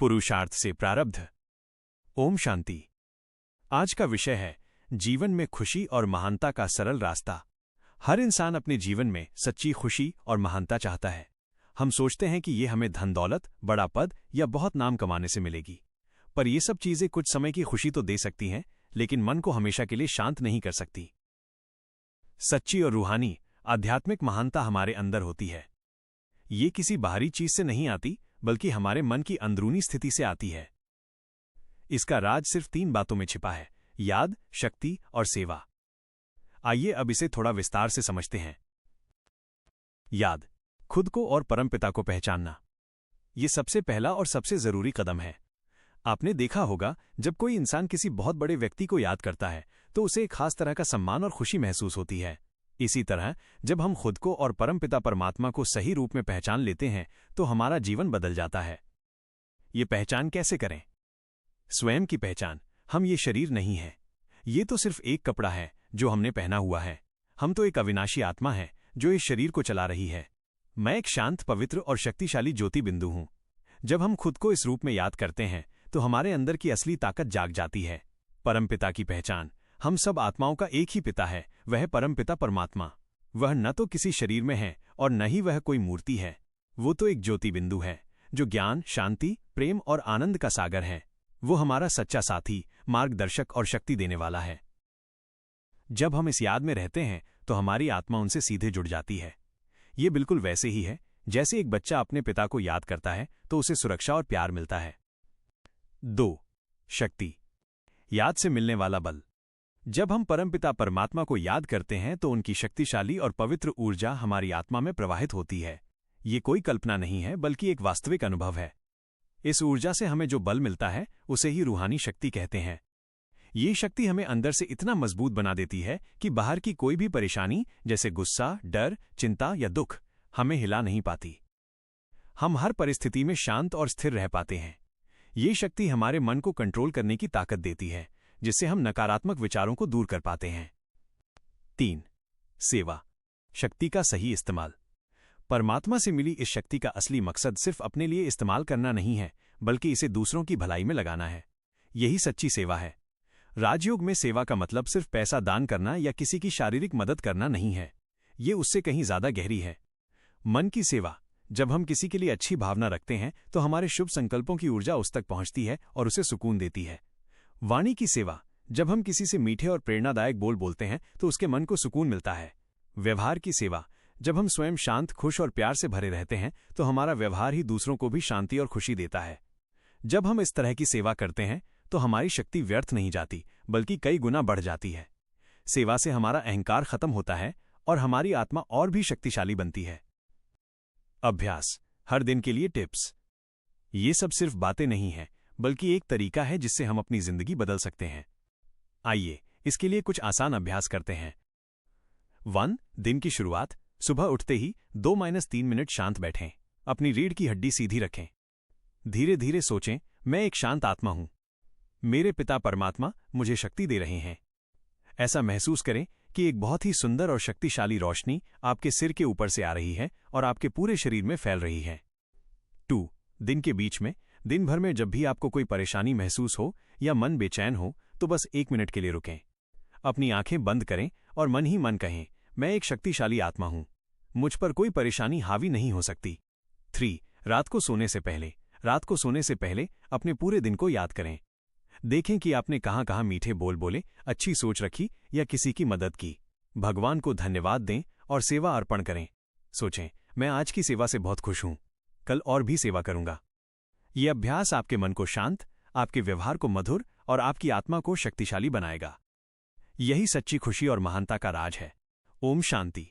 पुरुषार्थ से प्रारब्ध। ओम शांति। आज का विषय है जीवन में खुशी और महानता का सरल रास्ता। हर इंसान अपने जीवन में सच्ची खुशी और महानता चाहता है। हम सोचते हैं कि ये हमें धन दौलत, बड़ा पद या बहुत नाम कमाने से मिलेगी, पर ये सब चीजें कुछ समय की खुशी तो दे सकती हैं, लेकिन मन को हमेशा के लिए शांत नहीं कर सकती। सच्ची और रूहानी आध्यात्मिक महानता हमारे अंदर होती है। ये किसी बाहरी चीज से नहीं आती, बल्कि हमारे मन की अंदरूनी स्थिति से आती है। इसका राज सिर्फ 3 बातों में छिपा है: याद, शक्ति और सेवा। आइए अब इसे थोड़ा विस्तार से समझते हैं। याद, खुद को और परमपिता को पहचानना। यह सबसे पहला और सबसे जरूरी कदम है। आपने देखा होगा, जब कोई इंसान किसी बहुत बड़े व्यक्ति को याद करता है तो उसे एक खास तरह का सम्मान और खुशी महसूस होती है। इसी तरह जब हम खुद को और परमपिता परमात्मा को सही रूप में पहचान लेते हैं तो हमारा जीवन बदल जाता है। ये पहचान कैसे करें? स्वयं की पहचान। हम ये शरीर नहीं है। ये तो सिर्फ एक कपड़ा है जो हमने पहना हुआ है। हम तो एक अविनाशी आत्मा है जो इस शरीर को चला रही है। मैं एक शांत, पवित्र और शक्तिशाली ज्योति बिंदु हूं। जब हम खुद को इस रूप में याद करते हैं तो हमारे अंदर की असली ताकत जाग जाती है। परमपिता की पहचान। हम सब आत्माओं का एक ही पिता है, वह परमपिता परमात्मा। वह न तो किसी शरीर में है और न ही वह कोई मूर्ति है। वो तो एक ज्योति बिंदु है जो ज्ञान, शांति, प्रेम और आनंद का सागर है। वो हमारा सच्चा साथी, मार्गदर्शक और शक्ति देने वाला है। जब हम इस याद में रहते हैं तो हमारी आत्मा उनसे सीधे जुड़ जाती है। ये बिल्कुल वैसे ही है जैसे एक बच्चा अपने पिता को याद करता है तो उसे सुरक्षा और प्यार मिलता है। 2. शक्ति। याद से मिलने वाला बल। जब हम परमपिता परमात्मा को याद करते हैं तो उनकी शक्तिशाली और पवित्र ऊर्जा हमारी आत्मा में प्रवाहित होती है। ये कोई कल्पना नहीं है, बल्कि एक वास्तविक अनुभव है। इस ऊर्जा से हमें जो बल मिलता है उसे ही रूहानी शक्ति कहते हैं। ये शक्ति हमें अंदर से इतना मजबूत बना देती है कि बाहर की कोई भी परेशानी, जैसे गुस्सा, डर, चिंता या दुख, हमें हिला नहीं पाती। हम हर परिस्थिति में शांत और स्थिर रह पाते हैं। ये शक्ति हमारे मन को कंट्रोल करने की ताकत देती है, जिससे हम नकारात्मक विचारों को दूर कर पाते हैं। 3. सेवा। शक्ति का सही इस्तेमाल। परमात्मा से मिली इस शक्ति का असली मकसद सिर्फ अपने लिए इस्तेमाल करना नहीं है, बल्कि इसे दूसरों की भलाई में लगाना है। यही सच्ची सेवा है। राजयोग में सेवा का मतलब सिर्फ पैसा दान करना या किसी की शारीरिक मदद करना नहीं है। ये उससे कहीं ज्यादा गहरी है। मन की सेवा। जब हम किसी के लिए अच्छी भावना रखते हैं तो हमारे शुभ संकल्पों की ऊर्जा उस तक पहुंचती है और उसे सुकून देती है। वाणी की सेवा। जब हम किसी से मीठे और प्रेरणादायक बोल बोलते हैं तो उसके मन को सुकून मिलता है। व्यवहार की सेवा। जब हम स्वयं शांत, खुश और प्यार से भरे रहते हैं तो हमारा व्यवहार ही दूसरों को भी शांति और खुशी देता है। जब हम इस तरह की सेवा करते हैं तो हमारी शक्ति व्यर्थ नहीं जाती, बल्कि कई गुना बढ़ जाती है। सेवा से हमारा अहंकार खत्म होता है और हमारी आत्मा और भी शक्तिशाली बनती है। अभ्यास। हर दिन के लिए टिप्स। ये सब सिर्फ बातें नहीं हैं, बल्कि एक तरीका है जिससे हम अपनी जिंदगी बदल सकते हैं। आइए इसके लिए कुछ आसान अभ्यास करते हैं। 1. दिन की शुरुआत। सुबह उठते ही 2-3 मिनट शांत बैठें। अपनी रीढ़ की हड्डी सीधी रखें। धीरे धीरे सोचें, मैं एक शांत आत्मा हूं। मेरे पिता परमात्मा मुझे शक्ति दे रहे हैं। ऐसा महसूस करें कि एक बहुत ही सुंदर और शक्तिशाली रोशनी आपके सिर के ऊपर से आ रही है और आपके पूरे शरीर में फैल रही है। 2. दिन के बीच में। दिन भर में जब भी आपको कोई परेशानी महसूस हो या मन बेचैन हो तो बस 1 मिनट के लिए रुकें। अपनी आंखें बंद करें और मन ही मन कहें, मैं एक शक्तिशाली आत्मा हूं। मुझ पर कोई परेशानी हावी नहीं हो सकती। 3. रात को सोने से पहले। रात को सोने से पहले अपने पूरे दिन को याद करें। देखें कि आपने कहां कहां मीठे बोल बोले, अच्छी सोच रखी या किसी की मदद की। भगवान को धन्यवाद दें और सेवा अर्पण करें। सोचें, मैं आज की सेवा से बहुत खुश हूं, कल और भी सेवा करूंगा। यह अभ्यास आपके मन को शांत, आपके व्यवहार को मधुर और आपकी आत्मा को शक्तिशाली बनाएगा। यही सच्ची खुशी और महानता का राज है। ओम शांति।